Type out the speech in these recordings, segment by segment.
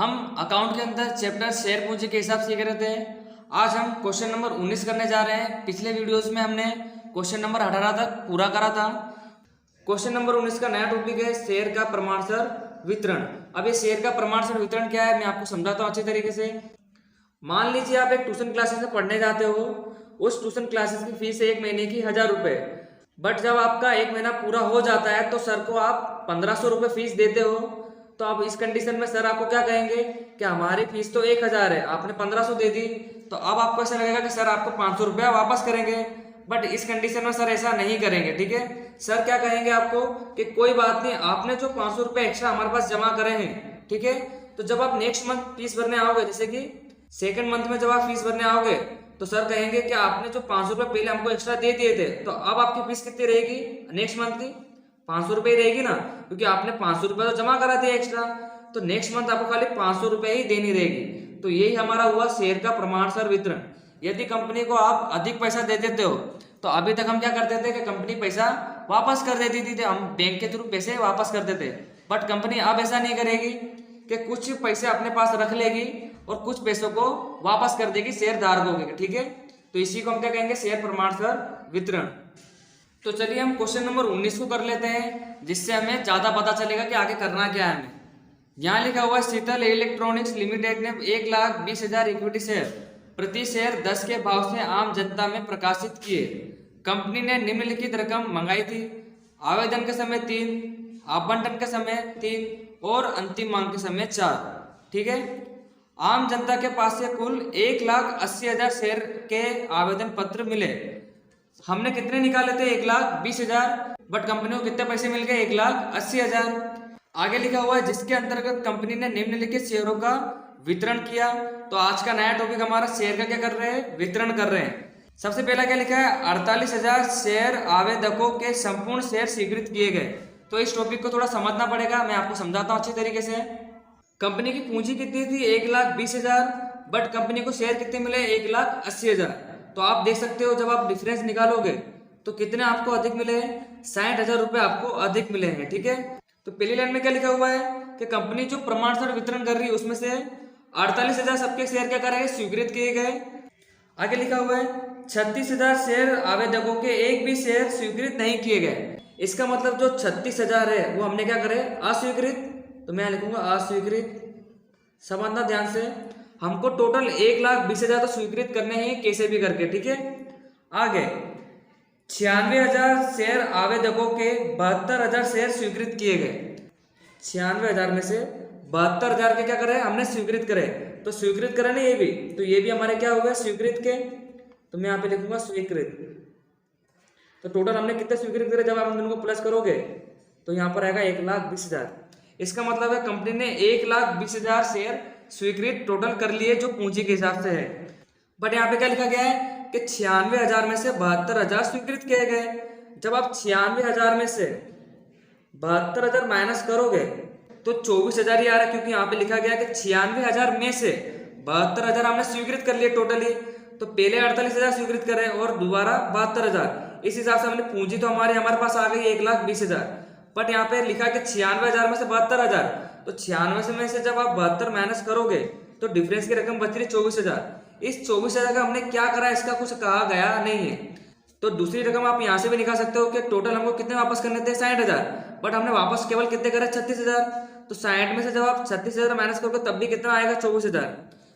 हम अकाउंट के अंदर चैप्टर शेयर पूंजी के हिसाब सीख रहे थे। आज हम क्वेश्चन नंबर 19 करने जा रहे हैं। पिछले वीडियोस में हमने क्वेश्चन नंबर 18 तक पूरा करा था। क्वेश्चन नंबर 19 का नया टॉपिक है शेयर का प्रमाणसर वितरण। अब ये शेयर का प्रमाणसर वितरण क्या है मैं आपको समझाता हूँ अच्छी तरीके से। मान लीजिए आप एक ट्यूशन क्लासेस में पढ़ने जाते हो, उस ट्यूशन क्लासेस की फीस एक महीने की 1000 रुपये। बट जब आपका एक महीना पूरा हो जाता है तो सर को आप 1500 रुपये फीस देते हो। तो अब इस कंडीशन में सर आपको क्या कहेंगे कि हमारी फीस तो 1000 है, आपने 1500 दे दी, तो अब आपको ऐसा लगेगा कि सर आपको 500 रुपया वापस करेंगे। बट इस कंडीशन में सर ऐसा नहीं करेंगे, ठीक है। सर क्या कहेंगे आपको कि कोई बात नहीं, आपने जो 500 रुपये एक्स्ट्रा हमारे पास जमा करे हैं, ठीक है, तो जब आप नेक्स्ट मंथ फीस भरने आओगे, जैसे कि सेकंड मंथ में जब आप फीस भरने आओगे तो सर कहेंगे कि आपने जो 500 रुपये पहले हमको एक्स्ट्रा दे दिए थे, तो अब आपकी फीस कितनी रहेगी नेक्स्ट मंथ की? 500 रुपये रहेगी ना, क्योंकि आपने 500 रुपये तो जमा करा दिया एक्स्ट्रा, तो नेक्स्ट मंथ आपको खाली 500 रुपये ही देनी रहेगी। तो यही हमारा हुआ शेयर का प्रमाणसर वितरण। यदि कंपनी को आप अधिक पैसा दे देते हो तो अभी तक हम क्या करते थे कि कंपनी पैसा वापस कर देती थी, हम बैंक के थ्रू पैसे वापस कर देते। बट कंपनी अब ऐसा नहीं करेगी कि कुछ पैसे अपने पास रख लेगी और कुछ पैसों को वापस कर देगी शेयर धारकों के, ठीक है। तो इसी को हम क्या कहेंगे, शेयर प्रमाणसर वितरण। तो चलिए हम क्वेश्चन नंबर 19 को कर लेते हैं, जिससे हमें ज्यादा पता चलेगा कि आगे करना क्या है हमें। यहाँ लिखा हुआ शीतल इलेक्ट्रॉनिक्स लिमिटेड ने 1,20,000 इक्विटी शेयर प्रति शेयर 10 के भाव से आम जनता में प्रकाशित किए। कंपनी ने निम्नलिखित रकम मंगाई थी। आवेदन के समय 3, आवंटन के समय 3 और अंतिम मांग के समय 4, ठीक है। आम जनता के पास से कुल 1,80,000 शेयर के आवेदन पत्र मिले। हमने कितने निकाले थे? 1,20,000, बट कंपनी को कितने पैसे मिल गए? 1,80,000। आगे लिखा हुआ है जिसके अंतर्गत कंपनी ने निम्नलिखित शेयरों का वितरण किया। तो आज का नया टॉपिक हमारा शेयर का क्या कर रहे हैं, वितरण कर रहे हैं। सबसे पहला क्या लिखा है, 48,000 शेयर आवेदकों के संपूर्ण शेयर स्वीकृत किए गए। तो इस टॉपिक को थोड़ा समझना पड़ेगा, मैं आपको समझाता हूँ अच्छी तरीके से। कंपनी की पूंजी कितनी थी? 1,20,000, बट कंपनी को शेयर कितने मिले? 1,80,000। तो आप देख सकते हो जब आप डिफरेंस निकालोगे तो कितने आपको अधिक मिले हैं? 60,000 रुपये आपको अधिक मिले हैं, ठीक है। तो पहली लाइन में क्या लिखा हुआ है कि कंपनी जो प्रमाणसर वितरण कर रही है उसमें से 48,000 सबके शेयर क्या करेंगे, स्वीकृत किए गए। आगे लिखा हुआ है 36,000 शेयर आवेदकों के एक भी शेयर स्वीकृत नहीं किए गए। इसका मतलब जो 36,000 है वो हमने क्या करे, अस्वीकृत। तो मैं लिखूंगा अस्वीकृत। समझना ध्यान से, हमको टोटल 1,20,000 तो स्वीकृत करने हैं कैसे भी करके, ठीक है। आगे 96,000 शेयर आवेदकों के 72,000 शेयर स्वीकृत किए गए। 96,000 में से 72,000 के क्या करे, हमने स्वीकृत करे। तो स्वीकृत करे ना ये भी, तो ये भी हमारे क्या हो गए, स्वीकृत के। तो मैं यहाँ पे लिखूंगा स्वीकृत। तो टोटल हमने कितने स्वीकृत करे, जब आप दोनों को प्लस करोगे तो यहाँ पर आएगा 1,20,000। इसका मतलब है कंपनी ने 1,20,000 शेयर स्वीकृत टोटल कर लिए जो पूंजी के हिसाब से है। बट यहाँ पे क्या लिखा गया है कि 96,000 में से 72,000 स्वीकृत किए गए। जब आप 96,000 में से 72,000 माइनस करोगे तो 24,000 ही आ रहा है, क्योंकि यहाँ पे लिखा गया कि 96,000 में से 72,000 हमने स्वीकृत कर लिए टोटली। तो पहले 48,000 स्वीकृत करें और दोबारा 72,000, इस हिसाब से हमने पूंजी तो हमारे पास आ गई 1,20,000। बट यहाँ पे लिखा है कि 96,000 में से 72,000, तो 96 में से जब आप 72 माइनस करोगे तो डिफरेंस की रकम बच रही 24,000। इस 24,000 का हमने क्या करा, इसका कुछ कहा गया नहीं है। तो दूसरी रकम आप यहाँ से भी निकाल सकते हो कि टोटल हमको कितने वापस करने थे, 60,000, बट हमने वापस केवल कितने करे, 36,000। तो 60 में से जब आप 36,000 माइनस करोगे तब भी कितना आएगा, 24,000।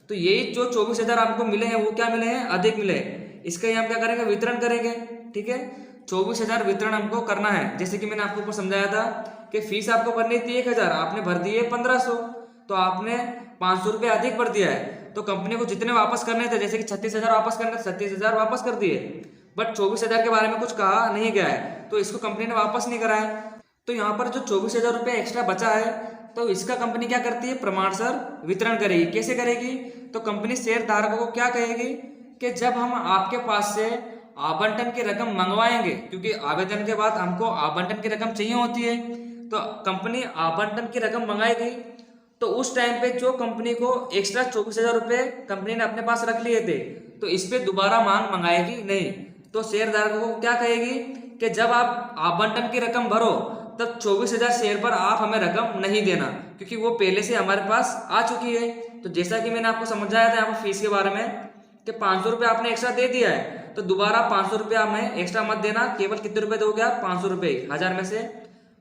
तो यही जो 24,000 आपको मिले हैं वो क्या मिले हैं, अधिक मिले हैं। इसका ही हम क्या करेंगे, वितरण करेंगे, ठीक है। 24,000 वितरण हमको करना है। जैसे कि मैंने आपको ऊपर समझाया था कि फीस आपको भरनी थी 1,000, आपने भर दिए 1,500, तो आपने 500 रुपये अधिक भर दिया है। तो कंपनी को जितने वापस करने थे, जैसे कि 36,000 वापस करने थे, 36,000 वापस कर दिए। बट 24,000 के बारे में कुछ कहा नहीं गया है, तो इसको कंपनी ने वापस नहीं कराया। तो यहाँ पर जो 24,000 रुपये एक्स्ट्रा बचा है, तो इसका कंपनी क्या करती है, प्रमाणसर वितरण करेगी। कैसे करेगी? तो कंपनी शेयर धारकों को क्या कहेगी कि जब हम आपके पास से आवंटन की रकम मंगवाएंगे, क्योंकि आवेदन के बाद हमको आवंटन की रकम चाहिए होती है, तो कंपनी आवंटन की रकम मंगाएगी। तो उस टाइम पे जो कंपनी को एक्स्ट्रा 24,000 रुपये कंपनी ने अपने पास रख लिए थे, तो इस पे दोबारा मांग मंगाएगी नहीं। तो शेयर धारकों को क्या कहेगी कि जब आप आवंटन की रकम भरो तब 24,000 शेयर पर आप हमें रकम नहीं देना, क्योंकि वो पहले से हमारे पास आ चुकी है। तो जैसा कि मैंने आपको समझाया था यहाँ पर फीस के बारे में कि 500 रुपये आपने एक्स्ट्रा दे दिया है, तो दोबारा 500 रुपये हमें एक्स्ट्रा मत देना, केवल कितने रुपए दोगे आप? 500 रुपये, 1000 में से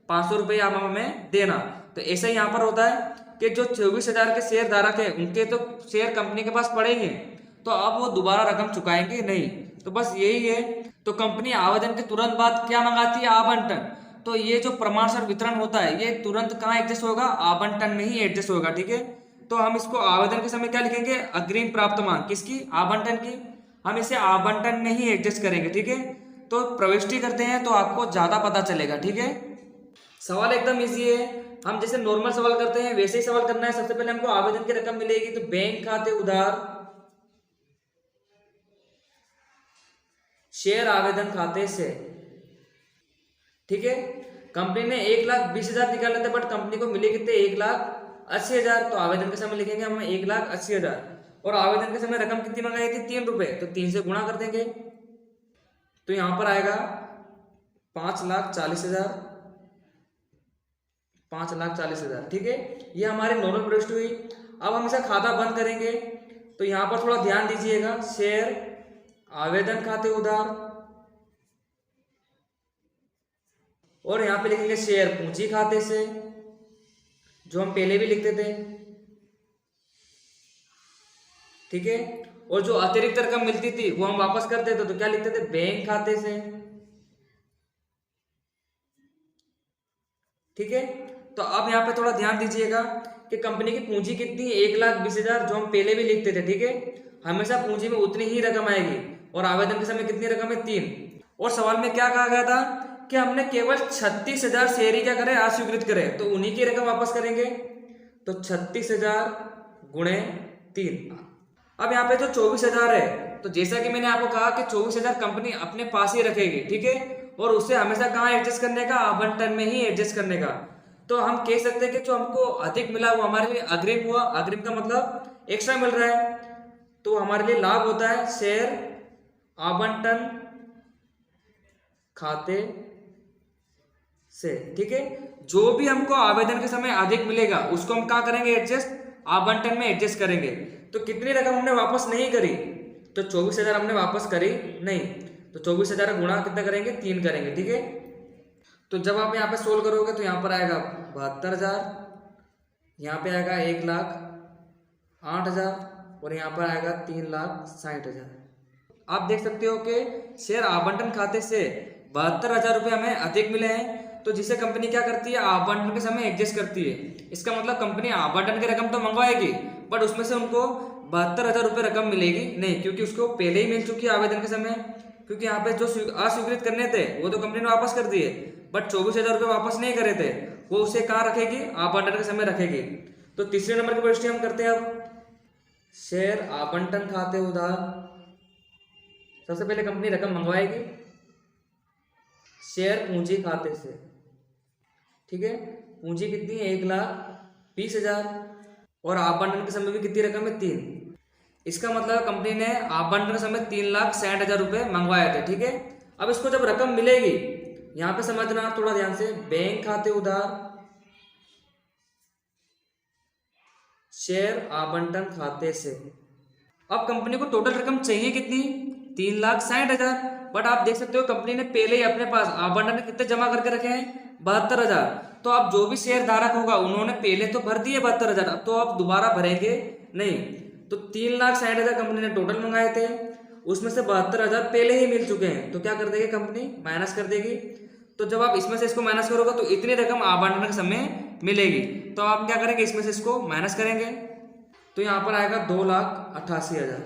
500 रुपये आप हमें देना। तो ऐसा ही यहाँ पर होता है कि जो 24,000 के शेयर धारक है उनके तो शेयर कंपनी के पास पड़ेंगे, तो अब वो दोबारा रकम चुकाएंगे नहीं। तो बस यही है। तो कंपनी आवेदन के तुरंत बाद क्या मंगाती है? आवंटन। तो ये जो प्रमाणपत्र वितरण होता है ये तुरंत कहाँ एडजस्ट होगा? आवंटन में ही एडजस्ट होगा, ठीक है। तो हम इसको आवेदन के समय क्या लिखेंगे? अग्रिम प्राप्त मांग। किसकी? आवंटन की। हम इसे आवंटन में ही एडजस्ट करेंगे, ठीक है। तो प्रविष्टि करते हैं तो आपको ज्यादा पता चलेगा, ठीक है। सवाल एकदम इजी है, हम जैसे नॉर्मल सवाल करते हैं वैसे ही सवाल करना है। सबसे पहले हमको आवेदन की रकम मिलेगी, तो बैंक खाते उधार शेयर आवेदन खाते से, ठीक है। कंपनी ने 1,20,000 निकाले थे, बट कंपनी को मिले कितने? 1,80,000। तो आवेदन के समय लिखेंगे हम 1,80,000, और आवेदन के समय रकम कितनी मंगाई थी? 3 रुपए। तो 3 से गुणा कर देंगे, तो यहां पर आएगा 5,40,000, 5,40,000, ठीक है। ये हमारी नॉर्मल प्रविष्टि हुई। अब हम इसे खाता बंद करेंगे, तो यहां पर थोड़ा ध्यान दीजिएगा। शेयर आवेदन खाते उधार, और यहां पे लिखेंगे शेयर पूंजी खाते से, जो हम पहले भी लिखते थे, ठीक है। और जो अतिरिक्त रकम मिलती थी वो हम वापस करते थे, तो क्या लिखते थे? बैंक खाते से, ठीक है। तो अब यहाँ पे थोड़ा ध्यान दीजिएगा कि कंपनी की पूंजी कितनी? 1,20,000, जो हम पहले भी लिखते थे, ठीक है। हमेशा पूंजी में उतनी ही रकम आएगी, और आवेदन के समय कितनी रकम है? 3। और सवाल में क्या कहा गया था कि हमने केवल 36,000 शेयर ही क्या करें? अस्वीकृत करें, तो उन्हीं की रकम वापस करेंगे। तो 36,000 गुणे 3। अब यहाँ पे जो 24,000 है, तो जैसा कि मैंने आपको कहा कि 24,000 कंपनी अपने पास ही रखेगी, ठीक है। और उससे हमेशा कहाँ एडजस्ट करने का? आवंटन में ही एडजस्ट करने का। तो हम कह सकते हैं कि जो हमको अधिक मिला वो हमारे लिए अग्रिम हुआ। अग्रिम का मतलब एक्स्ट्रा मिल रहा है, तो हमारे लिए लाभ होता है शेयर आवंटन खाते से, ठीक है। जो भी हमको आवेदन के समय अधिक मिलेगा उसको हम क्या करेंगे? एडजस्ट आवंटन में एडजस्ट करेंगे। तो कितनी रकम हमने वापस नहीं करी? तो 24,000 हमने वापस करी नहीं, तो 24,000 गुणा कितना करेंगे? 3 करेंगे, ठीक है। तो जब आप यहाँ पे सोल्व करोगे तो यहाँ पर आएगा 72,000, यहाँ पे आएगा 1,08,000, और यहाँ पर आएगा 3,60,000। आप देख सकते हो कि शेयर आवंटन खाते से 72,000 रुपये हमें अधिक मिले हैं, तो जिसे कंपनी क्या करती है? आवंटन के समय एडजस्ट करती है। इसका मतलब कंपनी आवंटन की रकम तो मंगवाएगी, बट उसमें से उनको 72,000 रुपये रकम मिलेगी नहीं, क्योंकि उसको पहले ही मिल चुकी है आवेदन के समय। क्योंकि यहाँ पे जो अस्वीकृत करने थे वो तो कंपनी ने वापस कर दिए, बट 24,000 रुपये वापस नहीं करे थे, वो उसे कहाँ रखेगी? आवंटन के समय रखेगी। तो तीसरे नंबर की प्रविष्टि हम करते हैं अब। शेयर आवंटन खाते उधार, सबसे पहले कंपनी रकम मंगवाएगी शेयर पूंजी खाते से, ठीक है। पूंजी कितनी है? 1,20,000, और आवंटन के समय भी कितनी रकम है? 3। इसका मतलब कंपनी ने आवंटन के समय 3,60,000 रुपये मंगवाए थे, ठीक है। अब इसको जब रकम मिलेगी, यहां पे समझना थोड़ा ध्यान से, बैंक खाते उधार शेयर आवंटन खाते से। अब कंपनी को टोटल रकम चाहिए कितनी? 3,60,000, बट आप देख सकते हो कंपनी ने पहले ही अपने पास आवंटन कितने जमा करके रखे हैं? 72,000। तो अब जो भी शेयर धारक होगा उन्होंने पहले तो भर दिए 72,000, अब तो आप दोबारा भरेंगे नहीं। तो 3,60,000 कंपनी ने टोटल मंगाए थे, उसमें से 72,000 पहले ही मिल चुके हैं, तो क्या कर देगी कंपनी? माइनस कर देगी। तो जब आप इसमें से इसको माइनस करोगे तो इतनी रकम आवंटन के समय मिलेगी, तो आप क्या करेंगे? इसमें से इसको माइनस करेंगे, तो यहाँ पर आएगा 2,88,000।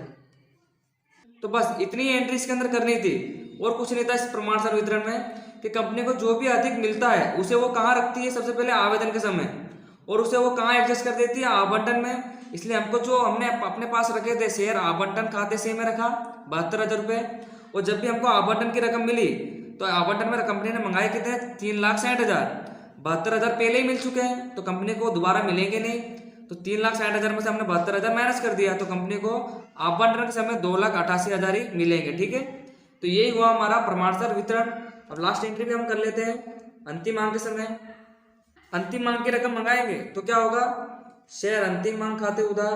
तो बस इतनी एंट्री इसके अंदर करनी थी, और कुछ नहीं था इस प्रमाणपत्र वितरण में, कि कंपनी को जो भी अधिक मिलता है उसे वो कहाँ रखती है? सबसे पहले आवेदन के समय, और उसे वो कहाँ एडजस्ट कर देती है? आवंटन में। इसलिए हमको जो हमने अपने पास रखे थे शेयर आवंटन खाते से में रखा 72,000 रुपये, और जब भी हमको आवंटन की रकम मिली तो आवंटन में कंपनी ने मंगाए कितने? 3,60,000। 72,000 पहले ही मिल चुके हैं, तो कंपनी को दोबारा मिलेंगे नहीं, तो 3,60,000 में से हमने 72,000 माइनस कर दिया, तो कंपनी को आवंटन के समय 2,88,000 ही मिलेंगे, ठीक है। तो यही हुआ हमारा प्रमाणपत्र वितरण। अब लास्ट एंट्री भी हम कर लेते हैं, अंतिम मांग के समय। अंतिम मांग की रकम मंगाएंगे तो क्या होगा, शेयर अंतिम मांग खाते उधार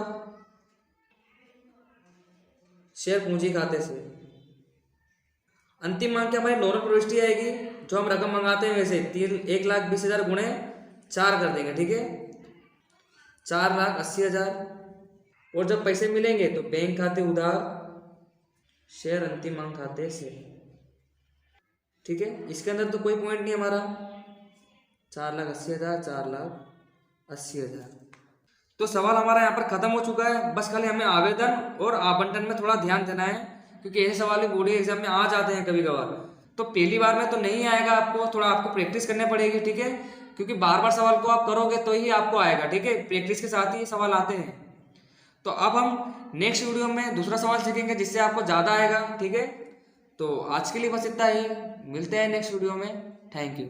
शेयर पूंजी खाते से। अंतिम मांग की हमारी नॉर्मल प्रविष्टि आएगी, जो हम रकम मंगाते हैं वैसे 1,20,000 गुणे 4 कर देंगे, ठीक है, 4,80,000। और जब पैसे मिलेंगे तो बैंक खाते उधार शेयर अंतिम मांग खाते से, ठीक है। इसके अंदर तो कोई पॉइंट नहीं हमारा, 4,80,000 4,80,000। तो सवाल हमारा यहाँ पर खत्म हो चुका है। बस खाली हमें आवेदन और आवंटन में थोड़ा ध्यान देना है, क्योंकि ऐसे सवाल भी बोर्ड एग्जाम में आ जाते हैं कभी कभार। तो पहली बार में तो नहीं आएगा आपको, थोड़ा आपको प्रैक्टिस करनी पड़ेगी, ठीक है, क्योंकि बार बार सवाल को आप करोगे तो ही आपको आएगा, ठीक है, प्रैक्टिस के साथ ही ये सवाल आते हैं। तो अब हम नेक्स्ट वीडियो में दूसरा सवाल सीखेंगे जिससे आपको ज़्यादा आएगा, ठीक है। तो आज के लिए बस इतना ही, मिलते हैं नेक्स्ट वीडियो में। Thank you.